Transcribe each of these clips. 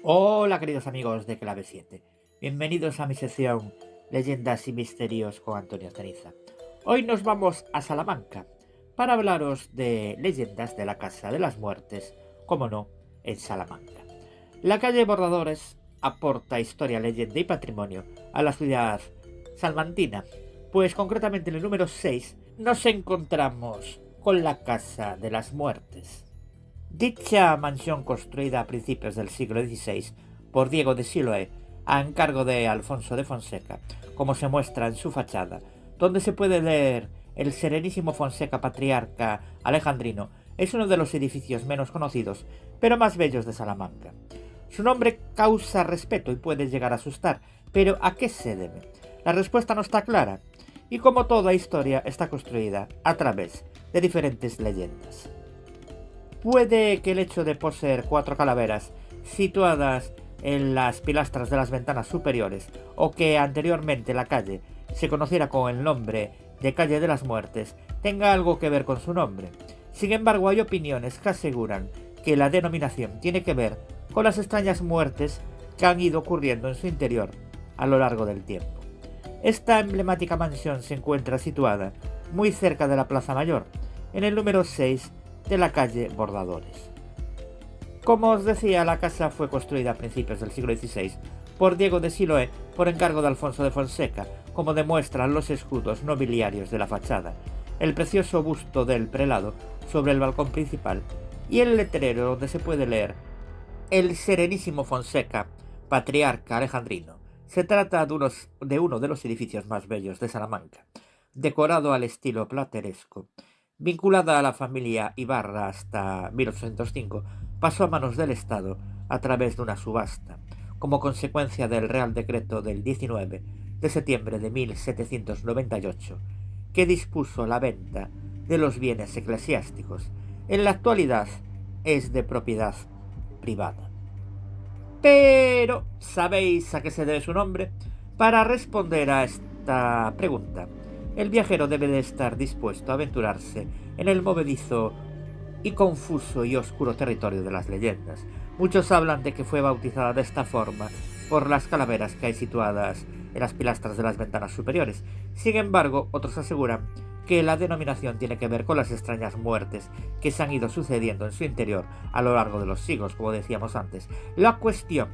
Hola queridos amigos de Clave 7, bienvenidos a mi sección Leyendas y Misterios con Antonio Ceniza. Hoy nos vamos a Salamanca para hablaros de leyendas de la Casa de las Muertes, como no, en Salamanca. La calle Bordadores aporta historia, leyenda y patrimonio a la ciudad salmantina, pues concretamente en el número 6 nos encontramos con la Casa de las Muertes. Dicha mansión, construida a principios del siglo XVI por Diego de Siloé a encargo de Alfonso de Fonseca, como se muestra en su fachada, donde se puede leer el Serenísimo Fonseca Patriarca Alejandrino, es uno de los edificios menos conocidos, pero más bellos de Salamanca. Su nombre causa respeto y puede llegar a asustar, pero ¿a qué se debe? La respuesta no está clara, y como toda historia está construida a través de diferentes leyendas. Puede que el hecho de poseer 4 calaveras situadas en las pilastras de las ventanas superiores, o que anteriormente la calle se conociera con el nombre de Calle de las Muertes, tenga algo que ver con su nombre. Sin embargo, hay opiniones que aseguran que la denominación tiene que ver con las extrañas muertes que han ido ocurriendo en su interior a lo largo del tiempo. Esta emblemática mansión se encuentra situada muy cerca de la Plaza Mayor, en el número 6 de la calle Bordadores. Como os decía, la casa fue construida a principios del siglo XVI por Diego de Siloé por encargo de Alfonso de Fonseca, como demuestran los escudos nobiliarios de la fachada, el precioso busto del prelado sobre el balcón principal y el letrero donde se puede leer el Serenísimo Fonseca Patriarca Alejandrino. Se trata de uno de los edificios más bellos de Salamanca, decorado al estilo plateresco. Vinculada a la familia Ibarra hasta 1805, pasó a manos del Estado a través de una subasta, como consecuencia del Real Decreto del 19 de septiembre de 1798, que dispuso la venta de los bienes eclesiásticos. En la actualidad es de propiedad privada. Pero, ¿sabéis a qué se debe su nombre? Para responder a esta pregunta, el viajero debe de estar dispuesto a aventurarse en el movedizo y confuso y oscuro territorio de las leyendas. Muchos hablan de que fue bautizada de esta forma por las calaveras que hay situadas en las pilastras de las ventanas superiores. Sin embargo, otros aseguran que la denominación tiene que ver con las extrañas muertes que se han ido sucediendo en su interior a lo largo de los siglos, como decíamos antes. La cuestión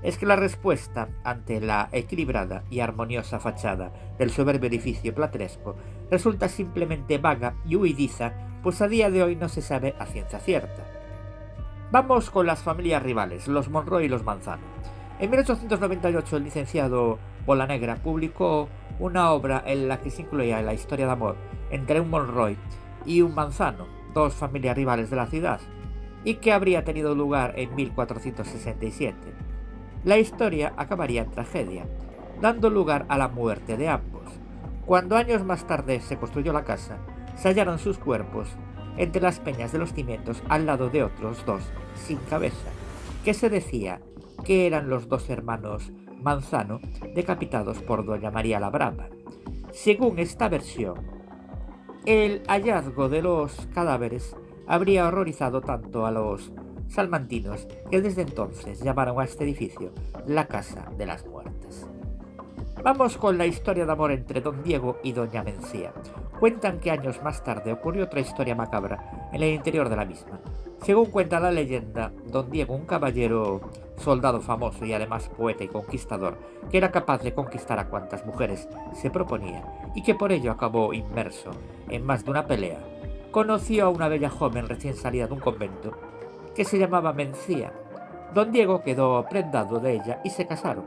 es que la respuesta ante la equilibrada y armoniosa fachada del soberbio edificio plateresco resulta simplemente vaga y huidiza, pues a día de hoy no se sabe a ciencia cierta. Vamos con las familias rivales, los Monroy y los Manzano. En 1898 el licenciado Bolanegra publicó una obra en la que se incluía la historia de amor entre un Monroy y un Manzano, dos familias rivales de la ciudad, y que habría tenido lugar en 1467. La historia acabaría en tragedia, dando lugar a la muerte de ambos. Cuando años más tarde se construyó la casa, se hallaron sus cuerpos entre las peñas de los cimientos al lado de otros dos sin cabeza, que se decía que eran los dos hermanos Manzano decapitados por doña María la Brava. Según esta versión, el hallazgo de los cadáveres habría horrorizado tanto a los salmantinos que desde entonces llamaron a este edificio la Casa de las Muertes. Vamos con la historia de amor entre don Diego y doña Mencía. Cuentan que años más tarde ocurrió otra historia macabra en el interior de la misma. Según cuenta la leyenda, don Diego, un caballero soldado famoso y además poeta y conquistador, que era capaz de conquistar a cuantas mujeres se proponía y que por ello acabó inmerso en más de una pelea, conoció a una bella joven recién salida de un convento que se llamaba Mencía. Don Diego quedó prendado de ella y se casaron.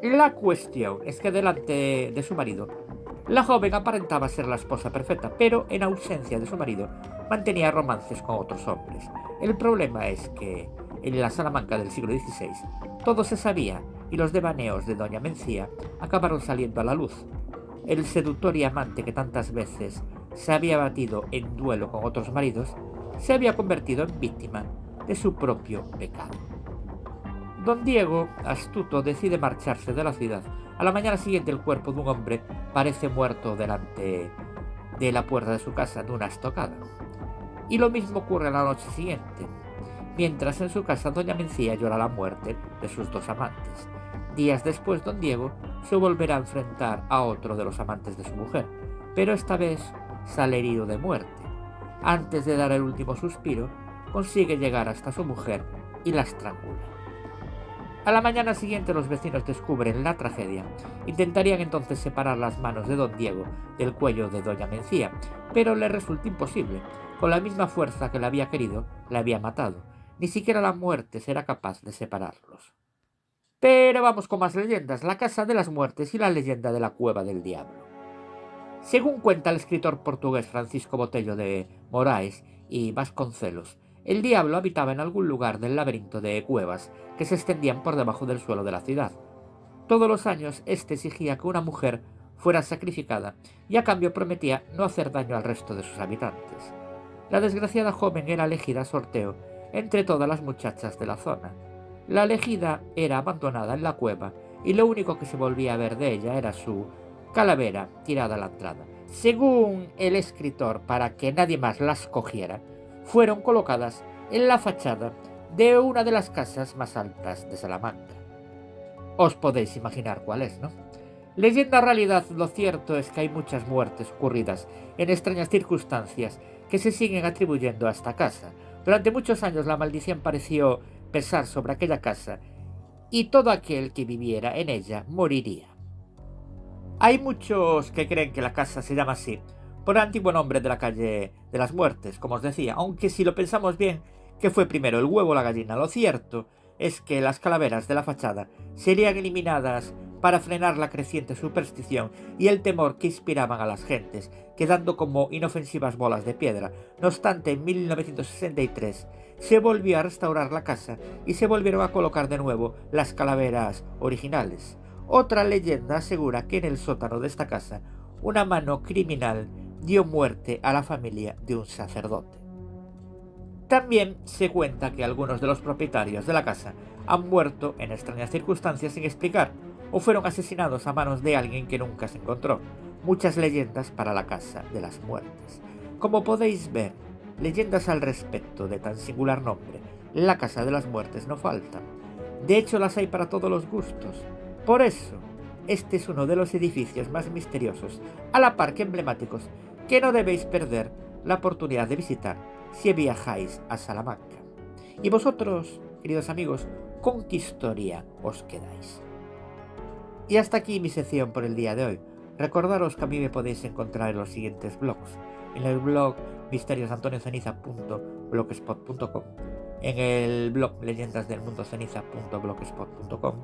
La cuestión es que delante de su marido, la joven aparentaba ser la esposa perfecta, pero en ausencia de su marido mantenía romances con otros hombres. El problema es que en la Salamanca del siglo XVI todo se sabía y los devaneos de doña Mencía acabaron saliendo a la luz. El seductor y amante que tantas veces se había batido en duelo con otros maridos se había convertido en víctima de su propio pecado. Don Diego, astuto, decide marcharse de la ciudad. A la mañana siguiente el cuerpo de un hombre parece muerto delante de la puerta de su casa en una estocada. Y lo mismo ocurre a la noche siguiente. mientras en su casa doña Mencía llora la muerte de sus dos amantes. Días después, don Diego se volverá a enfrentar a otro de los amantes de su mujer, pero esta vez sale herido de muerte. Antes de dar el último suspiro, consigue llegar hasta su mujer y la estrangula. A la mañana siguiente los vecinos descubren la tragedia. Intentarían entonces separar las manos de don Diego del cuello de doña Mencía, pero le resulta imposible. Con la misma fuerza que la había querido, la había matado. Ni siquiera la muerte será capaz de separarlos. Pero vamos con más leyendas, la Casa de las Muertes y la leyenda de la Cueva del Diablo. Según cuenta el escritor portugués Francisco Botelho de Moraes y Vasconcelos, el diablo habitaba en algún lugar del laberinto de cuevas que se extendían por debajo del suelo de la ciudad. Todos los años éste exigía que una mujer fuera sacrificada y a cambio prometía no hacer daño al resto de sus habitantes. La desgraciada joven era elegida a sorteo entre todas las muchachas de la zona. La elegida era abandonada en la cueva y lo único que se volvía a ver de ella era su calavera tirada a la entrada. Según el escritor, para que nadie más las cogiera, fueron colocadas en la fachada de una de las casas más altas de Salamanca. Os podéis imaginar cuál es, ¿no? Leyenda o realidad, lo cierto es que hay muchas muertes ocurridas en extrañas circunstancias que se siguen atribuyendo a esta casa. Durante muchos años la maldición pareció pesar sobre aquella casa y todo aquel que viviera en ella moriría. Hay muchos que creen que la casa se llama así por el antiguo nombre de la calle de las Muertes, como os decía, aunque si lo pensamos bien, ¿qué fue primero, el huevo o la gallina? Lo cierto es que las calaveras de la fachada serían eliminadas para frenar la creciente superstición y el temor que inspiraban a las gentes, quedando como inofensivas bolas de piedra. No obstante, en 1963 se volvió a restaurar la casa y se volvieron a colocar de nuevo las calaveras originales. Otra leyenda asegura que en el sótano de esta casa una mano criminal dio muerte a la familia de un sacerdote. También se cuenta que algunos de los propietarios de la casa han muerto en extrañas circunstancias sin explicar o fueron asesinados a manos de alguien que nunca se encontró. Muchas leyendas para la Casa de las Muertes. Como podéis ver, leyendas al respecto de tan singular nombre, la Casa de las Muertes no faltan. De hecho, las hay para todos los gustos. Por eso, este es uno de los edificios más misteriosos, a la par que emblemáticos, que no debéis perder la oportunidad de visitar si viajáis a Salamanca. Y vosotros, queridos amigos, ¿con qué historia os quedáis? Y hasta aquí mi sección por el día de hoy. Recordaros que a mí me podéis encontrar en los siguientes blogs. En el blog misteriosantonioceniza.blogspot.com, en el blog leyendasdelmundoceniza.blogspot.com,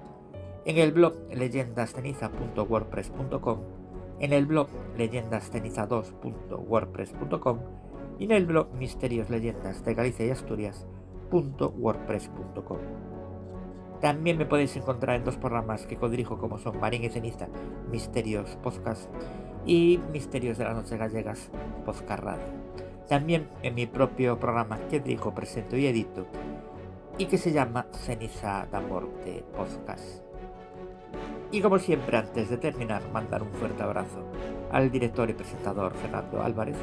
en el blog leyendasceniza.wordpress.com, en el blog leyendasceniza2.wordpress.com y en el blog Misterios Leyendas de Galicia y Asturias.wordpress.com. También me podéis encontrar en dos programas que codirijo, como son Marín y Ceniza, Misterios Podcast, y Misterios de las Noches Gallegas, Podcast Radio. También en mi propio programa que dirijo, presento y edito, y que se llama Ceniza da Morte Podcast. Y como siempre, antes de terminar, mandar un fuerte abrazo al director y presentador Fernando Álvarez,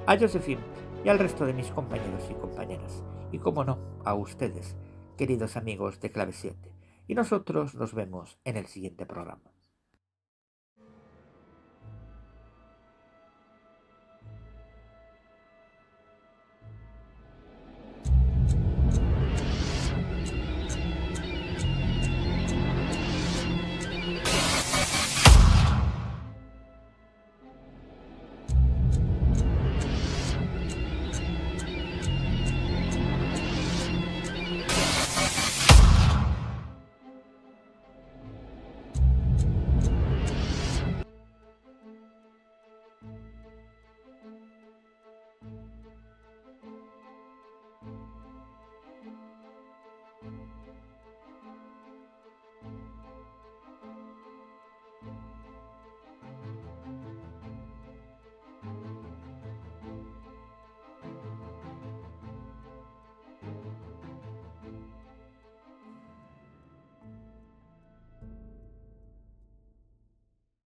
a Josefín y al resto de mis compañeros y compañeras, y como no, a ustedes, queridos amigos de Clave 7. Y nosotros nos vemos en el siguiente programa.